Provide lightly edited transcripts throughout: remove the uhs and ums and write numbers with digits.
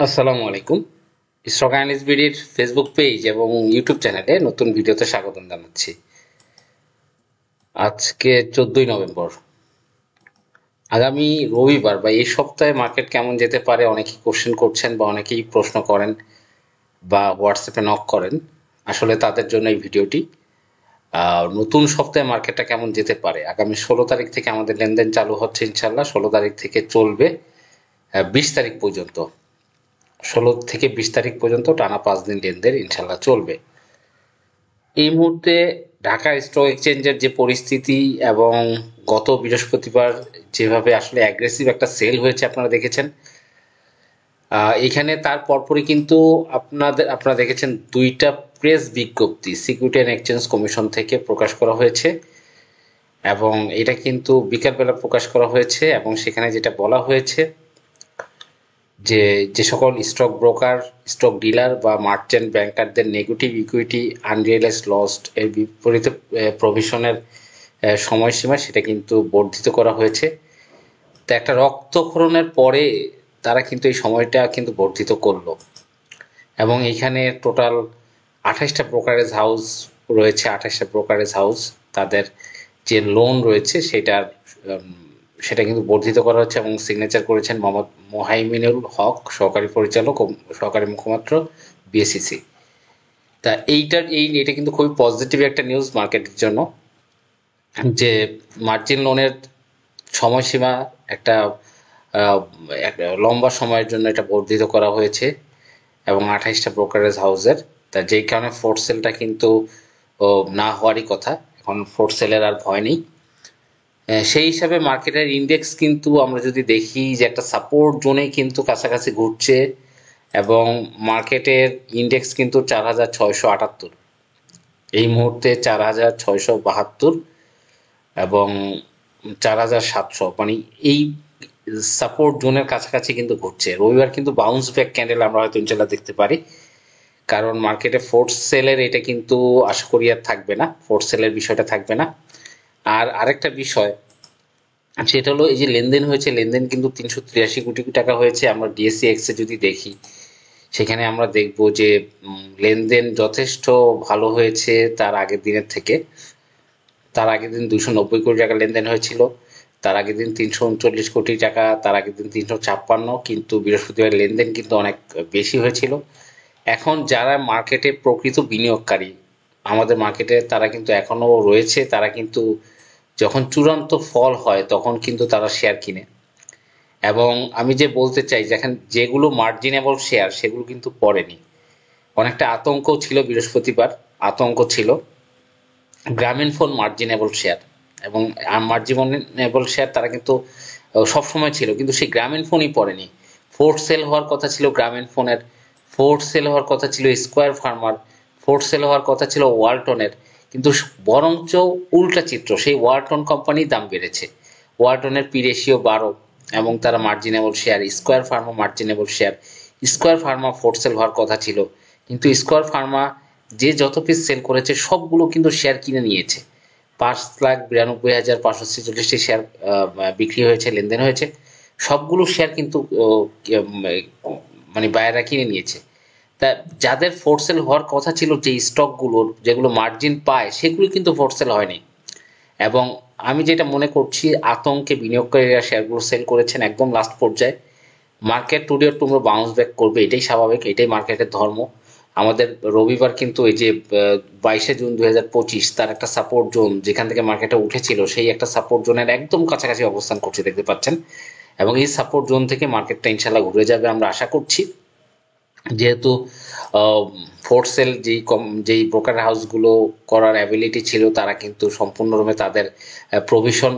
আসসালামু আলাইকুম। Stock analyst বিডির Facebook page এবং ইউটিউব চ্যানেলে নতুন ভিডিওতে স্বাগতম জানাচ্ছি। আজকে 14 নভেম্বর, আগামী রবিবার বা এই সপ্তাহে মার্কেট কেমন যেতে পারে অনেকেই কোশ্চেন করছেন বা অনেকেই প্রশ্ন করেন বা হোয়াটসঅ্যাপে নক করেন। আসলে তাদের জন্য এই ভিডিওটি। নতুন সপ্তাহে মার্কেটটা কেমন যেতে পারে, আগামী 16 তারিখ থেকে আমাদের লেনদেন চালু হচ্ছে, ইনশাল্লাহ 16 তারিখ থেকে চলবে 20 তারিখ পর্যন্ত। 16 থেকে 20 তারিখ পর্যন্ত টানা 5 দিন লেনদেন ইনশাল্লাহ চলবে। এই মুহূর্তে ঢাকা স্টক এক্সচেঞ্জের যে পরিস্থিতি এবং গত বৃহস্পতিবার যেভাবে আসলে অ্যাগ্রেসিভ একটা সেল হয়েছে আপনারা দেখেছেন। এখানে তার পরপরই কিন্তু আপনারা দেখেছেন দুইটা প্রেস বিজ্ঞপ্তি সিকিউরিটি অ্যান্ড এক্সচেঞ্জ কমিশন থেকে প্রকাশ করা হয়েছে এবং এটা কিন্তু বিকালবেলা প্রকাশ করা হয়েছে এবং সেখানে যেটা বলা হয়েছে যে যে সকল স্টক ব্রোকার, স্টক ডিলার বা মার্চেন্ট ব্যাংকারদের নেগেটিভ ইকুইটি আনরিয়েলাইজ লস্ট এর বিপরীতে প্রভিশনের সময়সীমা সেটা কিন্তু বর্ধিত করা হয়েছে। তো একটা রক্তক্ষরণের পরে তারা কিন্তু এই সময়টা কিন্তু বর্ধিত করলো এবং এইখানে টোটাল 28টা ব্রোকারেজ হাউস রয়েছে। 28টা ব্রোকারেজ হাউস তাদের যে লোন রয়েছে সেটা কিন্তু বর্ধিত করা হচ্ছে এবং সিগনেচার করেছেন মোহাম্মদ মোহাইমিনুল হক, সহকারী পরিচালক ও সহকারী মুখপাত্র, বিএসইসি। তা এটা কিন্তু খুবই পজিটিভ একটা নিউজ মার্কেটের জন্য যে মার্জিন লোনের সময়সীমা একটা লম্বা সময়ের জন্য এটা বর্ধিত করা হয়েছে এবং 28টা ব্রোকারেজ হাউসের। তা যেই কারণে ফোর্স সেলটা কিন্তু না হওয়ারই কথা, এখন ফোর্স সেলের আর ভয় নেই। সেই হিসাবে মার্কেটের ইন্ডেক্স কিন্তু আমরা যদি দেখি যে একটা সাপোর্ট জোনে কিন্তু কাছাকাছি ঘুরছে এবং মার্কেটের ইন্ডেক্স কিন্তু 4678, এই মুহূর্তে 4672 এবং 4700, মানে এই সাপোর্ট জোনের কাছাকাছি কিন্তু ঘুরছে। রবিবার কিন্তু বাউন্স ব্যাক ক্যান্ডেল আমরা হয়তো ইনশাল্লাহ দেখতে পারি, কারণ মার্কেটে ফোর্স সেলের এটা কিন্তু আশা করি আর থাকবে না, ফোর্স সেলের বিষয়টা থাকবে না। আর আরেকটা বিষয় সেটা হলো এই যে লেনদেন হয়েছে, লেনদেন কিন্তু 383 কোটি টাকা হয়েছে। আমরা ডিএসসি এক্স এ যদি দেখি সেখানে আমরা দেখব যে লেনদেন যথেষ্ট ভালো হয়েছে তার আগের দিনের থেকে। তার আগের দিন 290 কোটি টাকা লেনদেন হয়েছিল, তার আগের দিন 339 কোটি টাকা, তার আগের দিন 356, কিন্তু বৃহস্পতিবার লেনদেন কিন্তু অনেক বেশি হয়েছিল। এখন যারা মার্কেটে প্রকৃত বিনিয়োগকারী আমাদের মার্কেটে তারা কিন্তু এখনো রয়েছে, তারা কিন্তু যখন চূড়ান্ত ফল হয় তখন কিন্তু তারা শেয়ার কিনে। এবং আমি যে বলতে চাই যেগুলো মার্জিনেবল শেয়ার সেগুলো কিন্তু পড়েনি। অনেকটা আতঙ্ক ছিল বৃহস্পতিবার, আতঙ্ক ছিল গ্রামীণফোন মার্জিনেবল শেয়ার এবং মার্জিনেবল শেয়ার তারা কিন্তু সবসময় ছিল, কিন্তু সেই গ্রামীণফোনই পড়েনি। ফোর্থ সেল হওয়ার কথা ছিল গ্রামীণফোনের, ফোর্থ সেল হওয়ার কথা ছিল স্কয়ার ফার্মার, ফোর্থ সেল হওয়ার কথা ছিল ওয়ালটনের, কিন্তু বরঞ্চ উল্টা চিত্র, সেই ওয়ালটন কোম্পানির দাম বেড়েছে। ওয়ালটনের পি রেশিও 12 এবং তারা marginable share. Square Pharma marginable share, Square Pharma forced sale হওয়ার কথা ছিল, কিন্তু স্কয়ার ফার্মা যে যত পিস সেল করেছে সবগুলো কিন্তু শেয়ার কিনে নিয়েছে। 5,92,546টি শেয়ার বিক্রি হয়েছে, লেনদেন হয়েছে। সবগুলো শেয়ার কিন্তু মানে বায়াররা কিনে নিয়েছে। তা যাদের ফোর্থ সেল হওয়ার কথা ছিল, যে স্টকগুলোর যেগুলো মার্জিন পায় সেগুলো কিন্তু ফোর্থ সেল হয়নি। এবং আমি যেটা মনে করছি আতঙ্কে বিনিয়োগকারীরা শেয়ারগুলো সেল করেছেন একদম লাস্ট পর্যায়ে। Market today or tomorrow bounce back করবে, এটাই স্বাভাবিক, এটাই মার্কেটের ধর্ম। আমাদের রবিবার কিন্তু এই যে 22শে জুন 2025 তার একটা সাপোর্ট জোন যেখান থেকে মার্কেটে উঠেছিল, সেই একটা সাপোর্ট জোনের একদম কাছাকাছি অবস্থান করছে দেখতে পাচ্ছেন। এবং এই সাপোর্ট জোন থেকে মার্কেটটা ইনশাল্লাহ ঘুরে যাবে আমরা আশা করছি, যেহেতু ফোর্থ সেল যেই ব্রোকার হাউসগুলো করার অ্যাবিলিটি ছিল তারা কিন্তু সম্পূর্ণরূপে তাদের প্রভিশন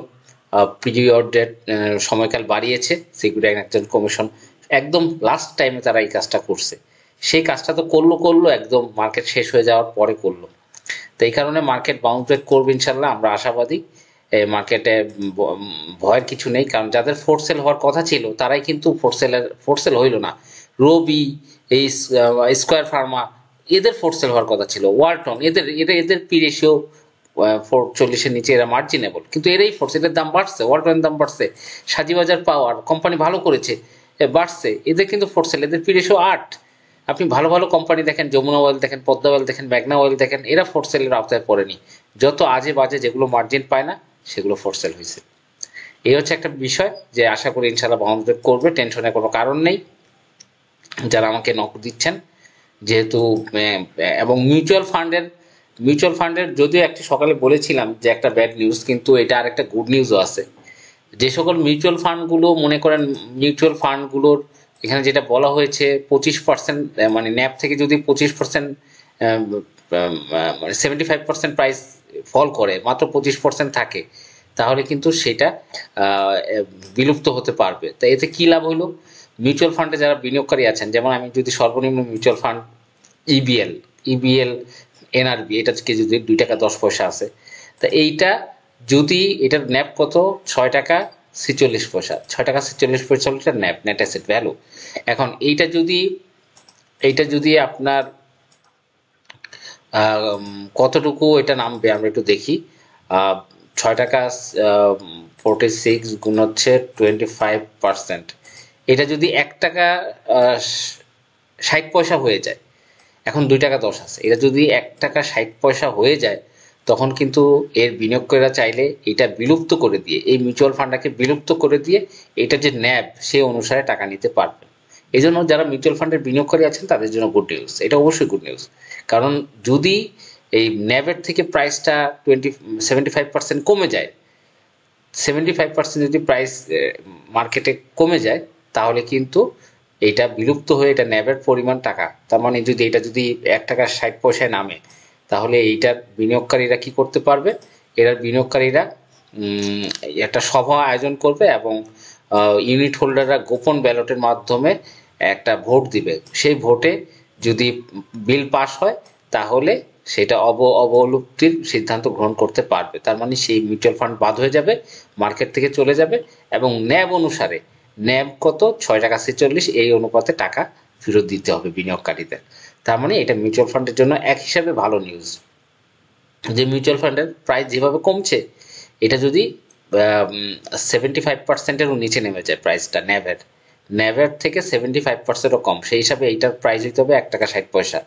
পিরিয়ডের সময়কাল বাড়িয়েছে। সিকিউরিটি অ্যান্ড এক্সচেঞ্জ কমিশন একদম লাস্ট টাইমে তারা এই কাজটা করছে। সেই কাজটা তো করলো একদম মার্কেট শেষ হয়ে যাওয়ার পরে করলো। তো এই কারণে মার্কেট বাউন্স ব্যাক করবে ইনশাল্লাহ, আমরা আশাবাদী। মার্কেটে ভয়ের কিছু নেই, কারণ যাদের ফোর্থ সেল হওয়ার কথা ছিল তারাই কিন্তু ফোর্থ সেল হইল না। রবি, এই স্কয়ার ফার্মা, এদের ফোর্থ সেল হওয়ার কথা ছিল। ওয়ালটন, এদের পি রেশিও 40-এর নিচে, এরা মার্জিনেবল, কিন্তু এরাই ফোর্থ, এদের দাম বাড়ছে, ওয়ালটনের দাম বাড়ছে। সাজিবাজার পাওয়ার কোম্পানি ভালো করেছে, বাড়ছে, এদের কিন্তু ফোর সেল, এদের পি রেশিও 8। আপনি ভালো ভালো কোম্পানি দেখেন, যমুনা অয়েল দেখেন, পদ্মা অয়েল দেখেন, মেঘনা অয়েল দেখেন, এরা ফোর সেলের আওতায় পড়েনি। যত আজে বাজে যেগুলো মার্জিন পায় না সেগুলো ফোর সেল হয়েছে। এই হচ্ছে একটা বিষয় যে আশা করি ইনশাল্লাহ বাউন্স ব্যাক করবে, টেনশনের কোনো কারণ নেই। যারা আমাকে নক দিচ্ছেন যেহেতু এবং মিউচুয়াল ফান্ডের যদিও একটি সকালে বলেছিলাম যে একটা ব্যাড নিউজ, কিন্তু এটা আর একটা গুড নিউজও আছে। যে সকল মিউচুয়াল ফান্ডগুলো মনে করেন, মিউচুয়াল ফান্ডগুলোর এখানে যেটা বলা হয়েছে 25%, মানে ন্যাপ থেকে যদি 25% মানে 75% প্রাইস ফল করে, মাত্র 25% থাকে, তাহলে কিন্তু সেটা বিলুপ্ত হতে পারবে। তা এতে কি লাভ হলো? মিউচুয়াল ফান্ডে যারা বিনিয়োগকারী আছেন, যেমন আমি যদি সর্বনিম্ন মিউচুয়াল ফান্ড ইবিএল এনআরবি, এটা থেকে যদি 2 টাকা 10 পয়সা আছে, তা এইটা যদি এটার ন্যাপ কত, 6 টাকা 46 পয়সা, 6 টাকা 46 পয়সা হলো ন্যাপ, নেট অ্যাসেট ভ্যালু। এখন এইটা যদি আপনার কতটুকু এটা নামবে আমরা একটু দেখি। 6 টাকা 46 গুণ হচ্ছে 25%, এটা যদি 1 টাকা 60 পয়সা হয়ে যায়, এখন 2 টাকা 10 আছে, এটা যদি 1 টাকা 60 পয়সা হয়ে যায়, তখন কিন্তু এর বিনিয়োগকারীরা চাইলে এটা বিলুপ্ত করে দিয়ে, এই মিউচুয়াল ফান্ডটাকে বিলুপ্ত করে দিয়ে এটা যে ন্যাব সে অনুসারে টাকা নিতে পারবে। এই জন্য যারা মিউচুয়াল ফান্ডের বিনিয়োগকারী আছেন তাদের জন্য গুড নিউজ, এটা অবশ্যই গুড নিউজ। কারণ যদি এই ন্যাবের থেকে প্রাইসটা 75% কমে যায়, 75% যদি প্রাইস মার্কেটে কমে যায়, তাহলে কিন্তু এইটা বিলুপ্ত হয়ে এটা ন্যাবের পরিমাণ টাকা, তার মানে যদি এটা যদি 1 টাকা 60 পয়সায় নামে, তাহলে এইটার বিনিয়োগকারীরা কি করতে পারবে? এর বিনিয়োগকারীরা একটা সভা আয়োজন করবে এবং ইউনিট হোল্ডাররা গোপন ব্যালটের মাধ্যমে একটা ভোট দিবে। সেই ভোটে যদি বিল পাস হয়, তাহলে সেটা অবলুপ্তির সিদ্ধান্ত গ্রহণ করতে পারবে। তার মানে সেই মিউচুয়াল ফান্ড বাদ হয়ে যাবে, মার্কেট থেকে চলে যাবে, এবং ন্যাব অনুসারে, ন্যাব কত, 6 টাকা 46, এই অনুপাতে টাকা ফেরত দিতে হবে বিনিয়োগকারীদের। তার মানে এটা মিউচুয়াল ফান্ডের জন্য এক হিসাবে ভালো নিউজ, যে মিউচুয়াল ফান্ডের প্রাইস যেভাবে কমছে, এটা যদি 75%-এরও নিচে নেমে যায় প্রাইসটা, ন্যাবের থেকে 75%ও কম, সেই হিসাবে এইটার প্রাইস হইতে হবে 1 টাকা 60 পয়সা।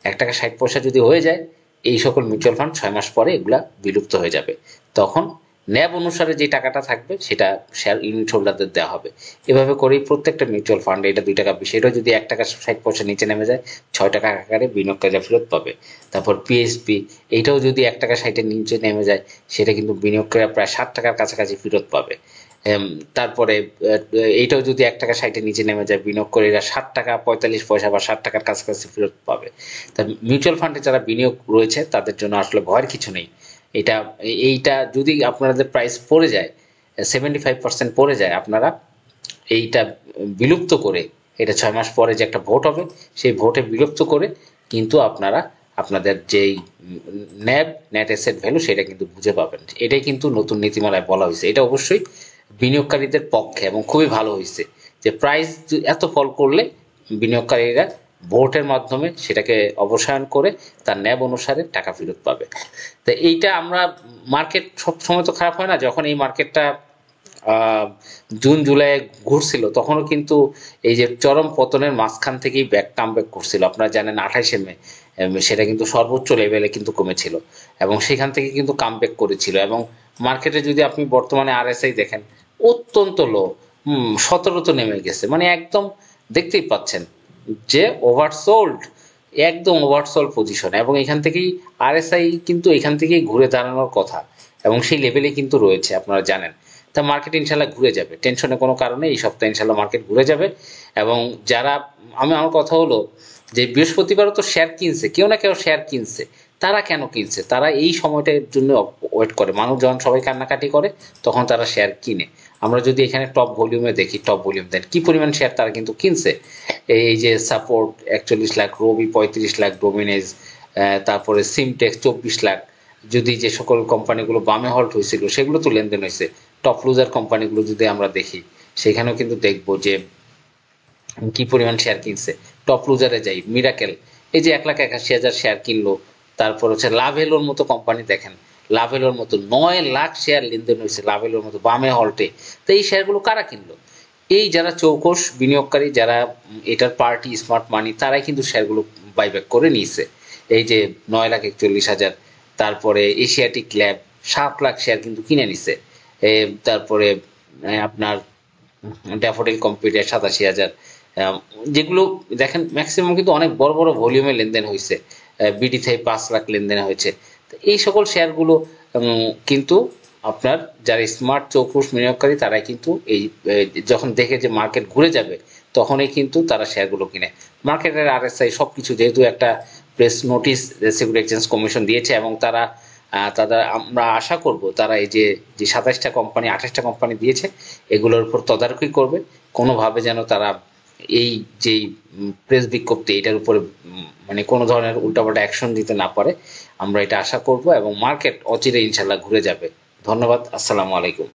1 টাকা 60 পয়সা যদি হয়ে যায়, এই সকল মিউচুয়াল ফান্ড 6 মাস পরে এগুলা বিলুপ্ত হয়ে যাবে। তখন ন্যাব অনুসারে যে টাকাটা থাকবে সেটা শেয়ার ইউনিট হোল্ডারদের দেওয়া হবে। এভাবে করেই প্রত্যেকটা মিউচুয়াল ফান্ডে, এটা 2 টাকা 20, এটা যদি 1 টাকা 60 পয়সা নিচে নেমে যায়, 6 টাকা আকারে বিনিয়োগকারীরা ফেরত পাবে। তারপর পিএসপি, এইটাও যদি 1 টাকা 60-এর নিচে নেমে যায়, সেটা কিন্তু বিনিয়োগকারীরা প্রায় 7 টাকার কাছাকাছি ফেরত পাবে। তারপরে এইটাও যদি 1 টাকা 60-এর নিচে নেমে যায়, বিনিয়োগকারীরা 7 টাকা 45 পয়সা বা 7 টাকার কাছাকাছি ফেরত পাবে। তা মিউচুয়াল ফান্ডে যারা বিনিয়োগ রয়েছে তাদের জন্য আসলে ভয়ের কিছু নেই। এইটা যদি আপনাদের প্রাইস পড়ে যায়, 75% পড়ে যায়, আপনারা এইটা বিলুপ্ত করে, এটা 6 মাস পরে যে একটা ভোট হবে, সেই ভোটে বিলুপ্ত করে কিন্তু আপনারা আপনাদের যেই নেট অ্যাসেট ভ্যালু সেটা কিন্তু বুঝে পাবেন। এটাই কিন্তু নতুন নীতিমালায় বলা হয়েছে। এটা অবশ্যই বিনিয়োগকারীদের পক্ষে এবং খুবই ভালো হয়েছে যে প্রাইস এত ফল করলে বিনিয়োগকারীরা ভোটের মাধ্যমে সেটাকে অবসায়ন করে তার ন্যাব অনুসারে টাকা ফেরত পাবে। তো এইটা আমরা, মার্কেট সব সময় তো খারাপ হয় না, যখন এই মার্কেটটা জুন জুলাই ঘুরছিল, তখনও কিন্তু এই যে চরম পতনের মাঝখান থেকেই কামব্যাক করছিল। আপনারা জানেন 28শে মে সেটা কিন্তু সর্বোচ্চ লেভেলে কিন্তু কমেছিল এবং সেখান থেকে কিন্তু কামব্যাক করেছিল। এবং মার্কেটে যদি আপনি বর্তমানে আরএসআই দেখেন, অত্যন্ত লো, 17 তো নেমে গেছে, মানে একদম দেখতেই পাচ্ছেন যে ওভারসোল্ড, একদম ওভারসোল্ড পজিশন। এবং এখান থেকেই আরএসআই কিন্তু এখান থেকেই ঘুরে দাঁড়ানোর কথা এবং সেই লেভেলে কিন্তু রয়েছে, আপনারা জানেন। তা মার্কেট ইনশাল্লাহ ঘুরে যাবে, টেনশনের কোনো কারণে এই সপ্তাহে ইনশাল্লাহ মার্কেট ঘুরে যাবে। এবং যারা, আমার কথা হলো যে বৃহস্পতিবারও তো শেয়ার কিনছে, কেউ না কেউ শেয়ার কিনছে, তারা কেন কিনছে? তারা এই সময়টার জন্য ওয়েট করে, মানুষ যখন সবাই কান্নাকাটি করে তখন তারা শেয়ার কিনে। আমরা যদি এখানে টপ ভলিউমে দেখি, টপ ভলিউম দেন কি পরিমাণ শেয়ার তারা কিন্তু কিনছে। এই যে সাপোর্ট 41 লাখ, রবি 35 লাখ, ডোমিনেজ, তারপরে সিমটেক্স 24 লাখ, যদি যে সকল কোম্পানিগুলো বামে হল্ট হয়েছিল সেগুলো তো লেনদেন হয়েছে। টপ লুজার কোম্পানিগুলো যদি আমরা দেখি, সেখানেও কিন্তু দেখবো যে কি পরিমাণ শেয়ার কিনছে। টপ লুজারে যাই, মিরাকেল এই যে 1,81,000 শেয়ার কিনলো। তারপর হচ্ছে লাভেলোর মতো কোম্পানি দেখেন, লাভেলোর মতো 9 লাখ শেয়ার লেনদেন হয়েছে, লাভেলোর মতো বামে হল্টে। তো এই শেয়ারগুলো কারা কিনলো? এই যারা চৌকস বিনিয়োগকারী, যারা এটার পার্টি স্মার্ট মানি, তারাই কিন্তু শেয়ারগুলো বাইব্যাক করে নিয়েছে। এই যে 9,41,000, তারপরে এশিয়াটিক ল্যাব 7 লাখ শেয়ার কিন্তু কিনে নিছে। তারপরে আপনার ড্যাফোডিল কম্পিউটার 87,000, যেগুলো দেখেন ম্যাক্সিমাম কিন্তু অনেক বড় বড় ভলিউমে লেনদেন হয়েছে। বিডিতে 5 লাখ লেনদেন হয়েছে। তো এই সকল শেয়ারগুলো কিন্তু আপনার যারা স্মার্ট চৌকস বিনিয়োগকারী, তারাই কিন্তু এই যখন দেখে যে মার্কেট ঘুরে যাবে, তখনই কিন্তু তারা শেয়ারগুলো কিনে। মার্কেটের আরএসআই সবকিছু যেহেতু একটা press notice security exchange commission দিয়েছে, এবং তারা আমরা আশা করব তারা এই যে 27টা কোম্পানি 28টা কোম্পানি দিয়েছে, এগুলোর উপর তদারকি করবে, কোনোভাবে যেন তারা এই যেই প্রেস বিজ্ঞপ্তি এটার উপরে মানে কোনো ধরনের উল্টাপাল্টা অ্যাকশন দিতে না পারে, আমরা এটা আশা করব, এবং মার্কেট অচিরে ইনশাল্লাহ ঘুরে যাবে। ধন্যবাদ। আসসালামু আলাইকুম।